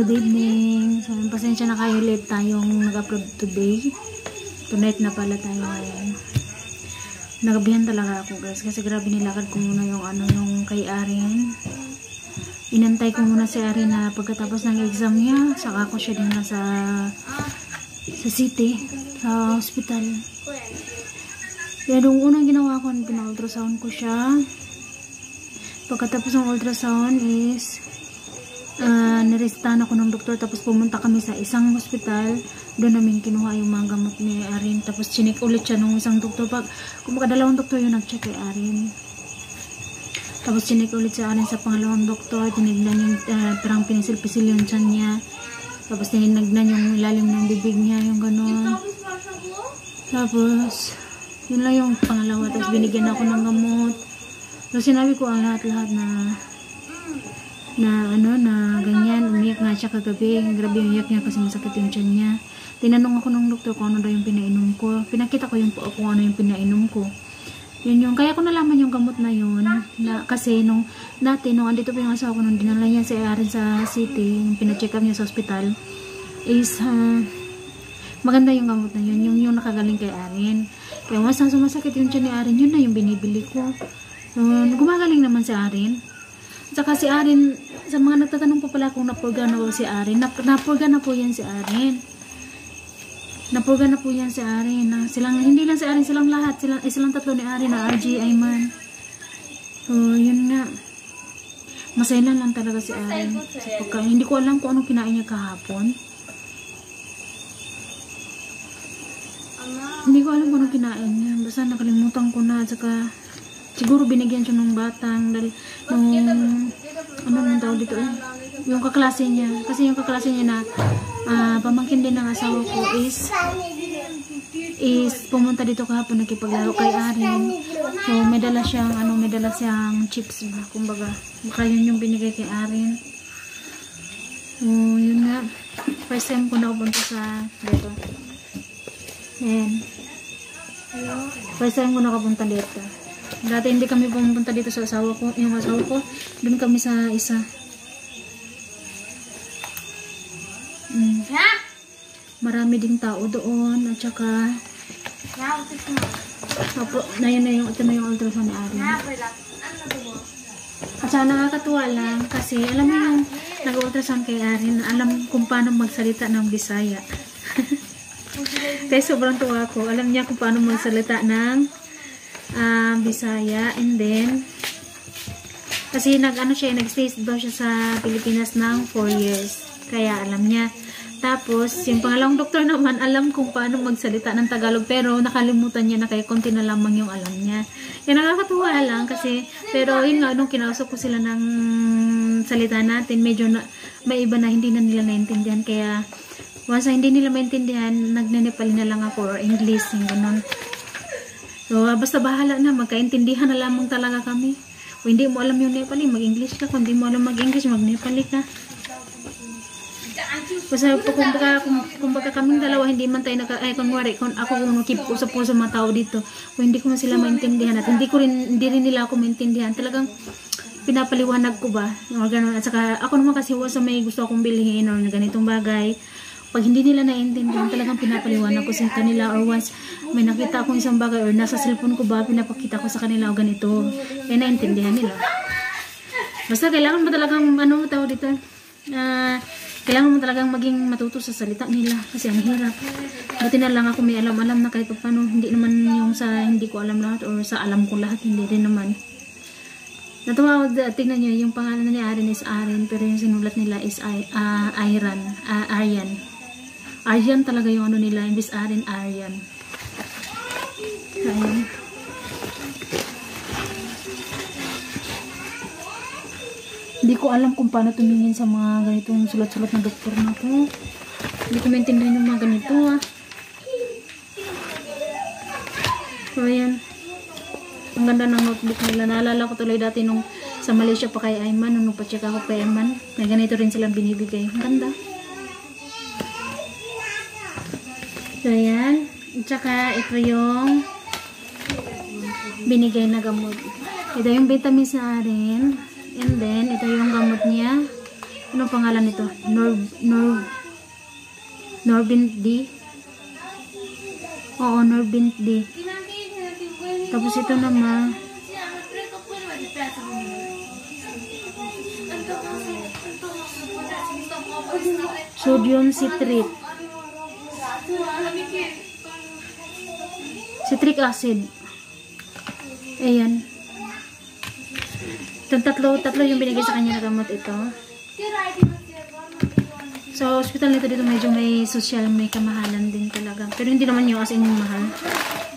good evening. So, pasensya na kayo, late tayong nag-upload today. Tonight na pala tayo ngayon. Nagabihan talaga ako guys kasi grabe nilakad ko muna yung yung kay Arin. Inantay ko muna si Arin na pagkatapos ng exam niya, saka ko siya din na sa city, sa hospital. Kaya nung unang ginawa ko, pina-ultrasound ko siya. Pagkatapos ng ultrasound is niresitahan ako ng doktor, tapos pumunta kami sa isang hospital. Doon namin kinuha yung mga gamot ni Arin, tapos chinik ulit siya nung isang doktor. Kumbaga dalawang doktor yung nag-check kay Arin, tapos chinik ulit sa Arin sa pangalawang doktor. Tinignan yung parang pinisil-pisil yung tiyan niya, tapos tinignan yung ilalim ng bibig niya, yung gano'n. Tapos yun lang yung pangalawa, tapos binigyan ako ng gamot. Tapos sinabi ko ang lahat-lahat na ganyan. Umiyak nga siya kagabi. Grabe yung iyak niya kasi masakit yung tiyan niya. Tinanong ako ng doktor kung ano daw yung pinainom ko. Pinakita ko yung kung ano yung pinainom ko. Yun yung, kaya ko nalaman yung gamot na yun. Kasi nung andito pa yung asawa ko, nung dinala niya si Arin sa city, yung pina-check up niya sa hospital, is maganda yung gamot na yun. Yung nakagaling kay Arin. Kaya mas sumasakit yung tiyan ni Arin, yun na yung binibili ko. So, gumagaling naman si Arin. Saka si Arin, sa mga nagtatanong po pala kung napurga na po si Arin, napurga na po yan si Arin. Napurga na po yan si Arin. Hindi lang si Arin, silang lahat. Silang tatlo ni Arin na RG, Ayman. So, yun nga. Masailan lang talaga si Arin. Hindi ko alam kung anong kinain niya kahapon. Hindi ko alam kung anong kinain niya. Basta nakalimutan ko na. Saka siguro binigyan siya ng batang dahil nung tawag dito yung kaklase niya, kasi yung kaklase niya na pamangkin din ng asawa ko is pumunta dito kahapon nakipaglaro kay Arin. So may dala siyang chips ba, kumbaga baka yun yung binigay kay Arin. So yun nga, first time ko nakapunta sa dito. Ayan, first time ko nakapunta dito. Dati hindi kami pumunta dito sa asawa ko, yung asawa ko. Doon kami sa isa. Marami ding tao doon. At saka ito na yung ultrasound ni Arin. At saka nakakatuwa lang kasi alam mo yung nag-ultrasound kay Arin, alam kung paano magsalita ng Bisaya. Kaya sobrang tuwa ko. Alam niya kung paano magsalita ng Bisaya. And then kasi nag-stay daw siya sa Pilipinas ng 4 years, kaya alam niya. Tapos yung pangalawang doktor naman alam kung paano magsalita ng Tagalog, pero nakalimutan niya na, kaya konti na lamang yung alam niya. Kaya nakakatuwa lang kasi, pero yun nga, nung kinausap ko sila ng salita natin, medyo may iba na hindi na nila naintindihan. Kaya once hindi nila maintindihan, nagne-Nepali na lang ako or English, yung ganun. So, basta bahala na, magkaintindihan na lamang talaga kami. Kung hindi mo alam yung Nepali, mag-English ka. Kung hindi mo alam mag-English, mag-Nepali ka. Basta kumbaga kaming dalawa, hindi man tayo kunwari, kung keep usap po sa mga tao dito, kung hindi ko man sila maintindihan at hindi rin nila ako maintindihan, talagang pinapaliwanag ko ba? Or ganun. At saka, ako naman kasi sa may gusto akong bilhin or ganitong bagay, pag hindi nila naiintindihan, talagang pinapaliwanag ko sa kanila, or once may nakita akong isang bagay or nasa cellphone ko ba, pinapakita ko sa kanila o ganito, kaya naiintindihan nila. Basta kailangan mo talagang kailangan mo talagang maging matuto sa salita nila kasi ang hirap. Buti na lang ako may alam-alam na kahit paano, hindi naman yung sa hindi ko alam lahat or sa alam ko lahat, hindi rin naman. Natuwa ako, tingnan nyo, yung pangalan ni Arin is Arin, pero yung sinulat nila is Aryan. Aryan talaga yung nila, imbis Arin, Aryan. Ayan. Hindi ko alam kung paano tumingin sa mga ganitong sulat-sulat na doktor na to. Hindi ko maintindihan yung mga ganito So ayan, ang ganda ng notebook nila. Naalala ko tuloy dati nung sa Malaysia pa kay Ayman, nung pa-check ako kay Ayman, may ganito rin silang binibigay. Ang ganda. So ayan, at saka ito yung binigay na gamot. Ito yung vitamins na Arin. And then, ito yung gamot niya. Anong pangalan nito? Norbint D. Oo, Norbint D. Tapos ito naman sodium citrate. Citric acid. Ayan. Itong tatlo yung binigay sa kanya na gamot ito. So, hospital nito dito medyo may social, may kamahalan din talaga. Pero hindi naman yung as in yung mahal.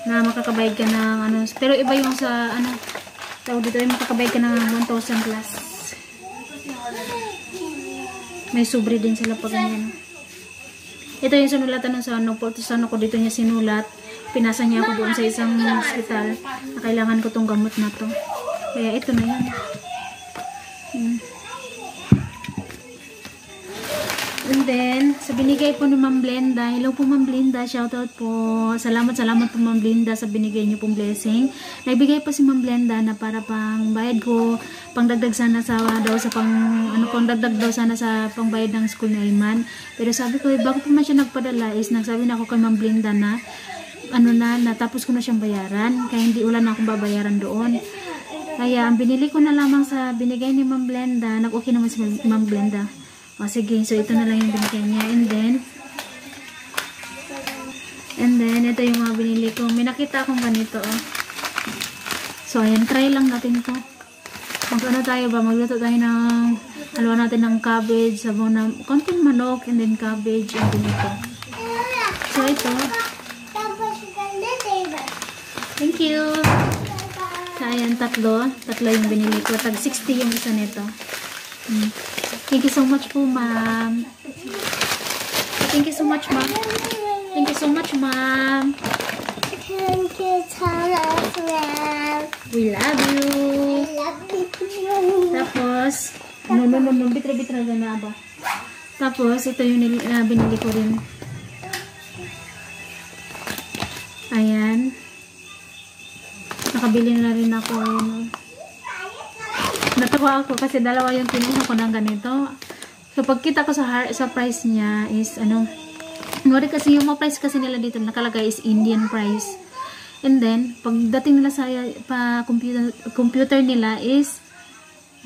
Na makakabayad ka ng ano. Pero iba yung sa ano. Tawag dito yung makakabayad ka ng 1,000 plus. May sobre din sila pag ganyan. Ito yung sinulatan ng sa ano. Sa ano ko dito niya sinulat. Pinasa niya ako doon sa isang hospital. Na kailangan ko tong gamot na to. Kaya ito na yan. And then, sa binigay po ni Ma'am Blenda, hello po Ma'am Blenda, shoutout po. Salamat po Ma'am Blenda sa binigay niyo pong blessing. Nagbigay po si Ma'am Blenda na para pang bayad ko, pangdagdag sana sa pangdagdag daw sana sa pangbayad ng school ni Ayman. Pero sabi ko, bago po man siya nagpadala is nagsabi na ako kay Ma'am Blenda na natapos ko na siyang bayaran, kaya hindi ulan na akong babayaran doon. Kaya ang binili ko na lamang sa binigay ni Ma'am Blenda, nag-okay naman si Ma'am Blenda. O sige, so ito na lang yung binigay niya. And then, ito yung mga binili ko. May nakita akong ganito, oh. So, ayan, try lang natin to. Mag-ano tayo ba? Magluto tayo ng, haluan natin ng cabbage, sabon na, konting manok, and then cabbage, and then ito. So, ito. Thank you. So, ayan, tatlo yung binili ko. Tag 60 yung isa nito. Thank you so much po, ma'am. Thank you so much, ma'am. Thank you so much, ma'am. Thank you so much, ma'am. We love you. I love you. Tapos, bitra na ba? Tapos, ito yung binili ko rin. Ayan. Nakabili na rin ako. Natawa ako kasi dalawa yung kinuha ko ng ganito. So, pagkita ko sa price niya is, kasi yung mga price kasi nila dito nakalagay is Indian price. And then, pagdating nila sa computer nila is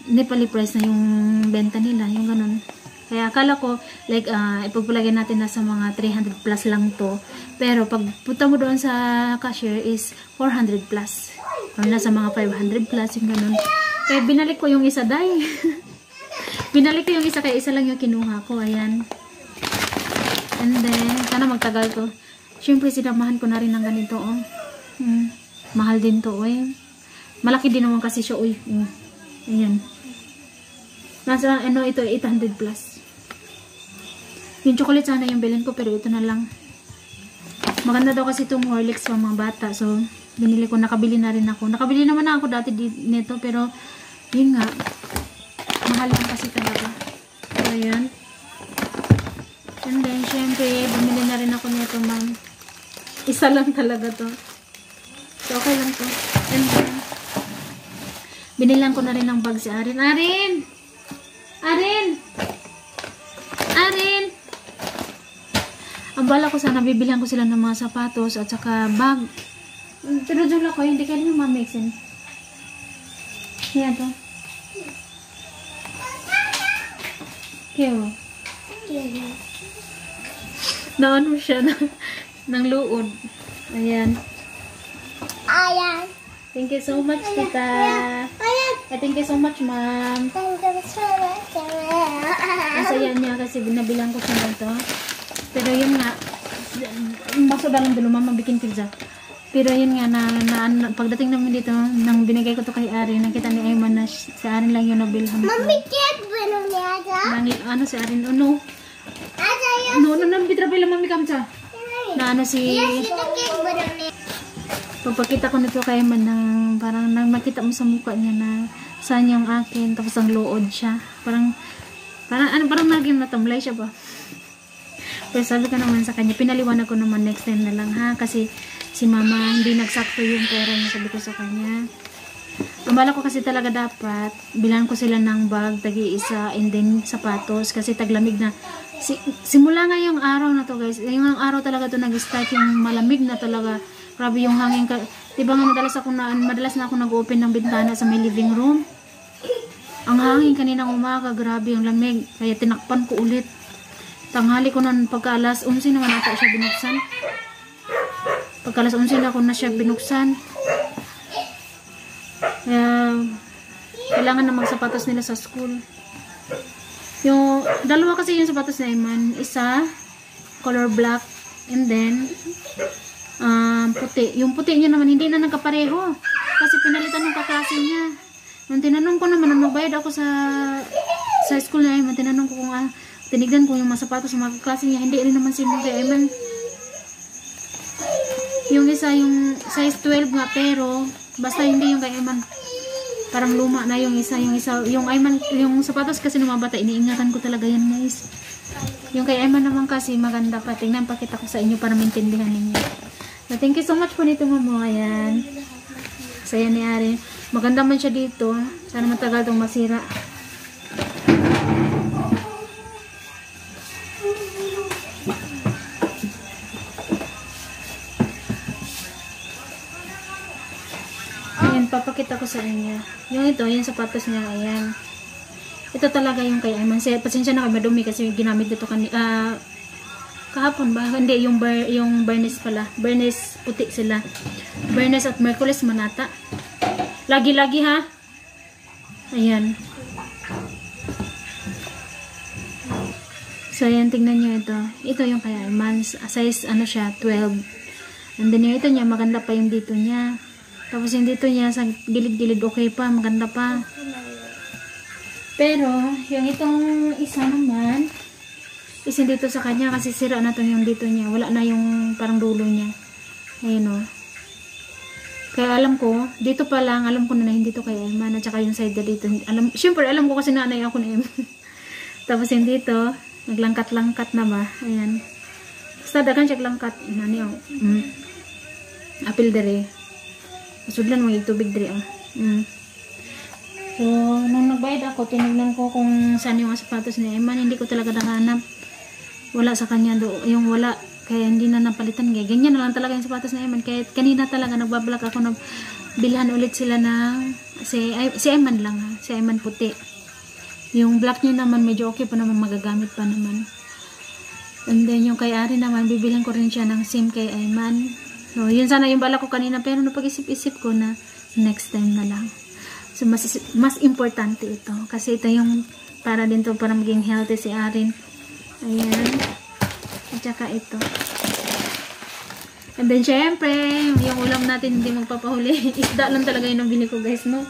Nepali price na yung benta nila. Yung ganun. Kaya akala ko, like, ipagpalagay natin na sa mga 300 plus lang to. Pero, pag punta mo doon sa cashier is 400 plus. Or nasa mga 500 plus, yung ganun. Kaya binalik ko yung isa, day. Binalik ko yung isa, kaya isa lang yung kinuha ko. Ayan. And then, sana magtagal to. Siyempre, sinamahan ko na rin ng ganito, oh. Mahal din to, eh. Malaki din naman kasi siya, uy. Ayan. Nasa, ito, 800 plus. Yung chocolate sana yung bilhin ko, pero ito na lang. Maganda daw kasi itong Horlicks sa mga bata. So, binili ko, nakabili na rin ako. Nakabili naman na ako dati nito, pero yun nga, mahal lang kasi talaga. So, ayan. And then, syempre, bumili na rin ako nito, ma'am. Isa lang talaga to. So, okay lang to. And then, binilang ko na rin ng bag si Arin. Arin! Ang bala ko sana, bibilihan ko sila ng mga sapatos at saka bag. Pero dyan ako, hindi kayo naman mamixin. Yan to. Kaya naano siya ng luod. Ayan. Thank you so much, tita. Thank you so much, ma'am. Masaya niya kasi binabilang ko siya nito. Pero yun nga, baso dalang dulo, mama, bikin pizza. Pero yun nga, pagdating namin dito, nang binigay ko to kay Arin, nakita ni Ayman na si Arin lang yung nabilhan ko. Mami, kaya ba nung niya? Si Arin, no, bitra pala mami kamsa. Na si... Pagpakita ko nito kay Ayman, parang makita mo sa mukha niya na saan yung akin, tapos ang lood siya. Parang naging natamlay siya ba? Pero sabi ko naman sa kanya, pinaliwanag ko naman next time na lang ha, kasi si mama hindi nagsakto yung pera niya, sabi ko sa kanya. Ang bala ko kasi talaga dapat, bilan ko sila ng bag, tagi-isa, and then sapatos, kasi taglamig na. Simula nga yung araw na to guys, yung araw talaga to nag-start, yung malamig na talaga. Grabe yung hangin. Diba nga madalas na ako nag-open ng bintana sa may living room. Ang hangin kaninang umaga, grabe yung lamig. Kaya tinakpan ko ulit. Tanghali ko na pagka alas 11 naman ata siya binuksan. Pagka alas 11 na ako na siya binuksan. Kaya kailangan na magsapatos nila sa school. Yung dalawa kasi yung sapatos na Iman. Isa color black and then puti. Yung puti niya naman hindi na nagkapareho. Kasi pinalitan ng kaklase niya. Nung tinanong ko naman, nung magbayad ako sa school na Iman, tinanong ko kung tinignan ko yung mga sapatos ng mga kaklase niya. Hindi rin naman sinunog kay Iman. Yung isa, yung size 12 nga, pero basta hindi yung kay Iman. Parang luma na yung isa. Yung Iman, yung sapatos kasi ng mga bata, iniingatan ko talaga yan guys. Yung kay Iman naman kasi maganda pa. Tingnan, pakita ko sa inyo para maintindihan ninyo. So, thank you so much po nito mamo. Ayan. Saya ni Ari. Maganda man siya dito. Sana matagal itong masira. Ayan, papakita ko sa inyo. Yung ito, yung sapatos niya, ayan. Ito talaga yung kay Iman. Pasensya na kayo, madumi kasi ginamit dito kahapon ba? Hindi, yung Bernes pala. Bernes puti sila. Bernes at Merkules manata. Lagi-lagi ha. Ayan. So, ayan, tingnan nyo ito. Ito yung kay Iman. Size, ano siya, 12. And then yung ito niya, maganda pa yung dito niya. Tapos yung dito niya, sa gilid-gilid, okay pa, maganda pa. Pero, yung itong isa naman, isa dito sa kanya, kasi sira na to yung dito niya. Wala na yung parang dulo niya. Ayun o. Kaya alam ko, dito pa lang, alam ko na hindi to kay Emma. At saka yung side na dito. Siyempre, alam ko kasi nanay ako ni Emma. Tapos yung dito, naglangkat-langkat na ba? Ayan. Basta dagan siya langkat. Nani o. Apil dere. Masudlan mo yung tubig dere o. So, nung nagbayad ako, tinignan ko kung saan yung sapatos ni Emma. Hindi ko talaga nahanap. Wala sa kanya do, yung wala, kaya hindi na napalitan. Kaya ganyan na lang talaga yung sapatos na Eman. Kaya kanina talaga nagbablog ako, bilhan ulit sila ng si Eman lang ha, si Eman puti. Yung black niya naman medyo okay pa naman, magagamit pa naman. And then yung kay Ari naman, bibilhan ko rin siya ng same kay Eman. So yun sana yung bala ko kanina, pero napag-isip-isip ko na next time na lang. So mas importante ito, kasi ito yung para din to, para maging healthy si Arin. Ayan. At saka ito. And then, syempre, yung ulam natin hindi magpapahuli. Isda lang talaga yun ang bili ko, guys, no?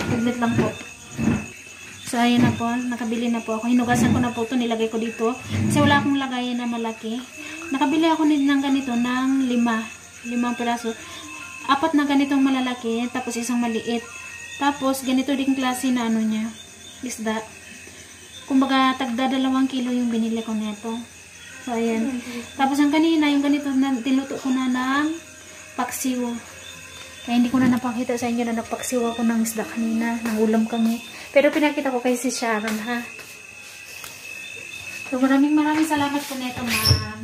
Saglit lang po. So, ayan na po. Nakabili na po ako. Hinugasan ko na po ito. Nilagay ko dito. Kasi wala akong lagayan na malaki. Nakabili ako ng ganito ng 5 piraso. 4 na ganitong malalaki. Tapos isang maliit. Tapos, ganito din klase na ano niya. Isda. Kumbaga, tagda 2 kilo yung binili ko nito. So, ayan. Tapos, ang kanina, yung ganito, tiluto ko na ng paksiw. Kaya hindi ko na napakita sa inyo na nagpaksiw ako ng isda kanina. Ng ulam kami. Pero pinakita ko kay si Sharon, ha. So, maraming salamat po nito, ma'am.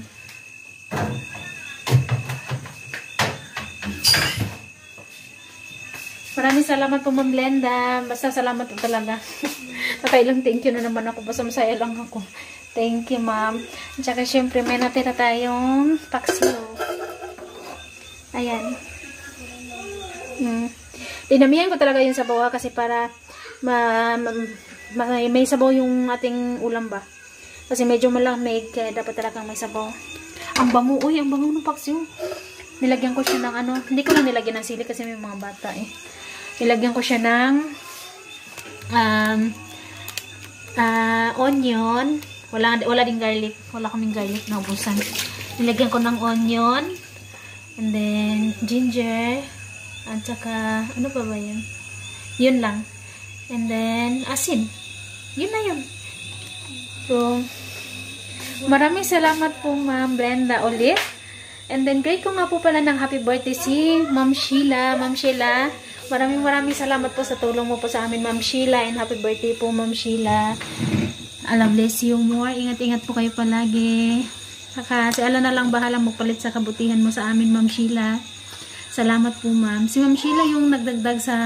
Maraming salamat po, Ma'am Glenda. Basta salamat po talaga. Nakailang thank you na naman ako. Basta masaya lang ako. Thank you, ma'am. At saka, syempre, may natira tayong paksiw. Ayan. Dinamihan ko talaga yung sabaw kasi para may sabaw yung ating ulam ba. Kasi medyo malamig, kaya dapat talagang may sabaw. Ang bango. Uy, ang bango ng paksiw. Nilagyan ko siya ng ano. Hindi ko lang nilagyan ng sili kasi may mga bata eh. Nilagyan ko siya ng onion. Wala ding garlic. Wala kaming garlic. Naubusan. Nilagyan ko ng onion. And then, ginger. At saka, ano pa ba yun? Yun lang. And then, asin. Yun na yun. So, maraming salamat po, Ma'am Brenda ulit. And then, great ko nga po pala ng happy birthday si Ma'am Sheila. Ma'am Sheila, Maraming salamat po sa tulong mo po sa amin, Ma'am Sheila, and happy birthday po, Ma'am Sheila. Allah bless you more. Ingat-ingat po kayo palagi. Saka si Allah na lang bahala magpalit sa kabutihan mo sa amin, Ma'am Sheila. Salamat po, Ma'am. Si Ma'am Sheila yung nagdagdag sa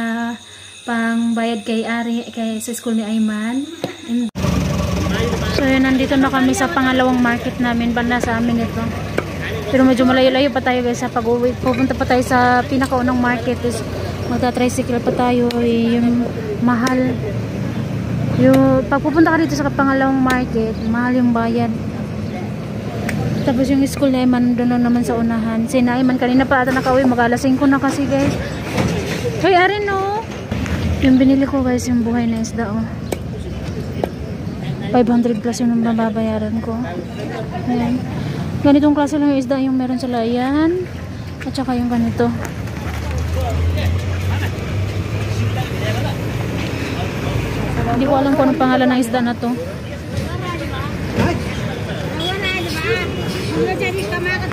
pangbayad kay Ari, sa school ni Ayman. So yun, nandito na kami sa pangalawang market namin, banda sa amin ito. Pero medyo malayo-layo pa tayo guys sa pag-uwi. Pupunta pa tayo sa pinakaunang market. Tapos magta-tricycle pa tayo. Yung mahal. Yung pagpupunta ka dito sa pangalawang market, mahal yung bayad. Tapos yung school na Ayman doon naman sa unahan. Si Ayman kanina pa ata nakauwi. Mag-alas 5 na kasi guys. Hoy, Arin no. Yung binili ko guys, yung buhay na isda oh. 500 plus yung mababayaran ko. Ayan. Ganitong klase lang yung isda yung meron sila. Ayan. At saka yung ganito. Hindi ko alam kung anong pangalan ng isda na to.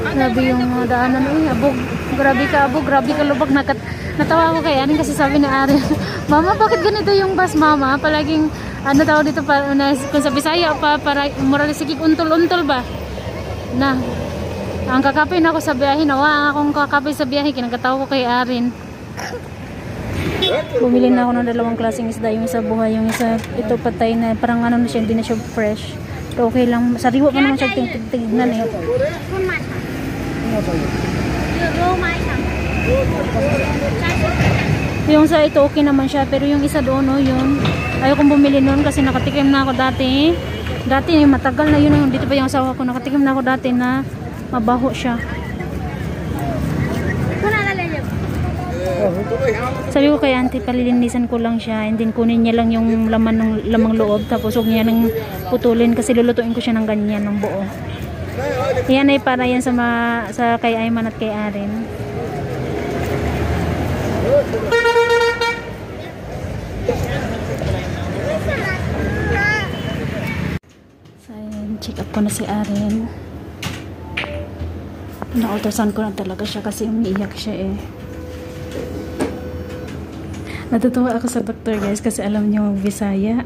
Grabe yung daanan. Abog. Grabe ka abog. Grabe ka lubag. Natawa ko kay Arin kasi sabi ni Arin, Mama, bakit ganito yung bus, Mama? Palaging, ano tawag dito, kung sa Bisaya pa, para moralisikik untol-untol ba? Na, ang kakapin ako sa biyahe, nawa akong kakapin sa biyahe, kinagatawa ko kay Arin. Bumili na ako ng dalawang klaseng isda, yung isa buhay, yung isa ito patay na, parang ano na siya, hindi na siya fresh. Pero okay lang, sariwa pa naman siya tignan eh. Yung sa ito okay naman siya, pero yung isa doon, no, yun, ayaw kong bumili noon kasi nakatikim na ako dati. Dati matagal na yun, dito pa yung asawa ko, nakatikim na ako dati na mabaho siya. Sabi ko kay auntie, palilinisan ko lang siya and then kunin niya lang yung laman ng lamang loob tapos huwag niya nang putulin kasi lulutuin ko siya ng ganyan ng buo. Yan ay para yan sa kay Ayman at kay Arin. So ayan, check up ko na si Arin. Na-ultrasound ko na talaga siya kasi umiiyak siya eh. Natutuwa ako sa doktor guys kasi alam niya mag-Bisaya.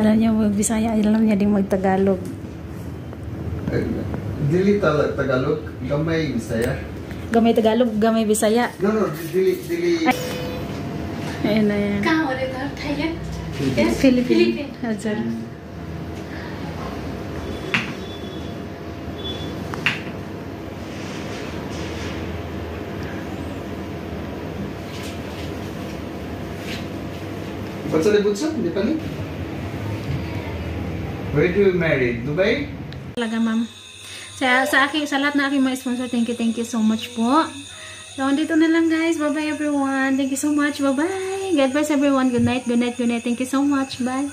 Alam niya mag-Bisaya, alam niya din mag-Tagalog. Dili Tagalog, gamay Bisaya. Gamay Tagalog, gamay Bisaya. No, dili. Ayan na yan. Kang ulit ka? Thailand? Philippine. Hazard. Ba't sa libot sa? Hindi pa rin? Where do you marry? Dubai? Talaga ma'am. Sa lahat na aking mga sponsor, thank you so much po. So, dito na lang guys. Bye-bye everyone. Thank you so much. Bye-bye. God bless everyone. Good night. Thank you so much. Bye.